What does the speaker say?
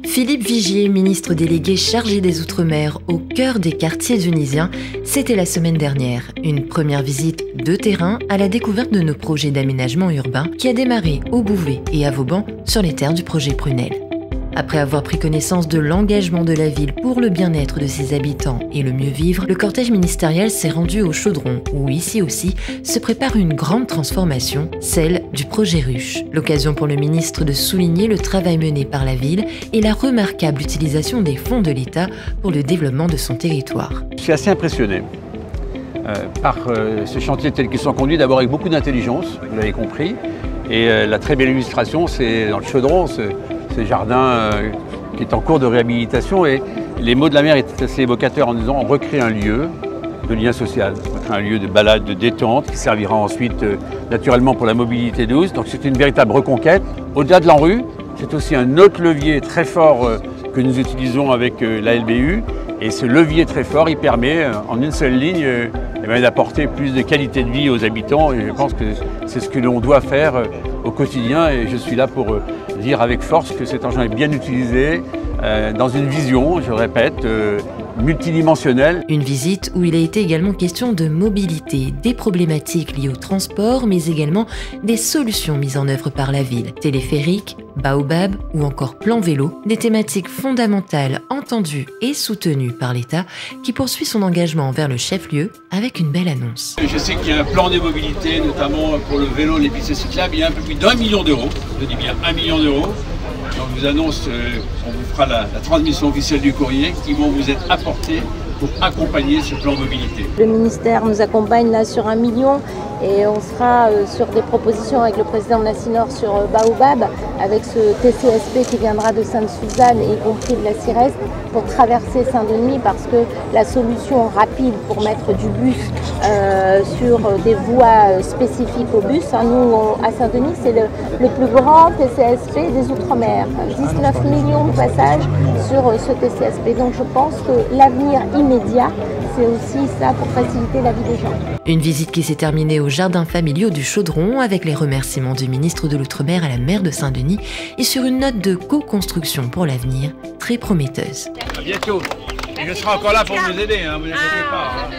Philippe Vigier, ministre délégué chargé des Outre-mer au cœur des quartiers tunisiens, c'était la semaine dernière. Une première visite de terrain à la découverte de nos projets d'aménagement urbain qui a démarré au Bouvet et à Vauban sur les terres du projet Prunelle. Après avoir pris connaissance de l'engagement de la ville pour le bien-être de ses habitants et le mieux vivre, le cortège ministériel s'est rendu au Chaudron, où ici aussi se prépare une grande transformation, celle du projet Ruche. L'occasion pour le ministre de souligner le travail mené par la ville et la remarquable utilisation des fonds de l'État pour le développement de son territoire. Je suis assez impressionné par ce chantier tel qu'ils sont conduits, d'abord avec beaucoup d'intelligence, vous l'avez compris, et la très belle illustration, c'est dans le Chaudron, ce jardin qui est en cours de réhabilitation, et les mots de la maire étaient assez évocateurs en disant on recrée un lieu de lien social, on recrée un lieu de balade, de détente qui servira ensuite naturellement pour la mobilité douce. Donc c'est une véritable reconquête. Au-delà de l'ANRU, c'est aussi un autre levier très fort que nous utilisons avec la LBU, et ce levier très fort, il permet en une seule ligne d'apporter plus de qualité de vie aux habitants, et je pense que c'est ce que l'on doit faire au quotidien, et je suis là pour dire avec force que cet argent est bien utilisé dans une vision, je répète, multidimensionnelle. Une visite où il a été également question de mobilité, des problématiques liées au transport, mais également des solutions mises en œuvre par la ville. Téléphérique, baobab ou encore plan vélo, des thématiques fondamentales entendues et soutenues par l'État qui poursuit son engagement vers le chef-lieu avec une belle annonce. Je sais qu'il y a un plan de mobilité, notamment pour le vélo, les pistes cyclables, il y a un peu plus d'1 million d'euros, je dis bien 1 million d'euros. Je vous annonce, on vous fera la transmission officielle du courrier qui vont vous être apportés pour accompagner ce plan mobilité. Le ministère nous accompagne là sur 1 million et on sera sur des propositions avec le président de la CINOR sur Baobab, avec ce TCSP qui viendra de Sainte-Suzanne et y compris de la CIRES pour traverser Saint-Denis, parce que la solution rapide pour mettre du bus sur des voies spécifiques au bus, nous à Saint-Denis c'est le plus grand TCSP des Outre-mer, 19 millions de passages sur ce TCSP. Donc je pense que l'avenir immédiat, c'est aussi ça pour faciliter la vie des gens. Une visite qui s'est terminée au jardin familiaux du Chaudron avec les remerciements du ministre de l'Outre-mer à la maire de Saint-Denis et sur une note de co-construction pour l'avenir très prometteuse. À bientôt. Et je serai encore là pour vous aider, vous inquiétez pas.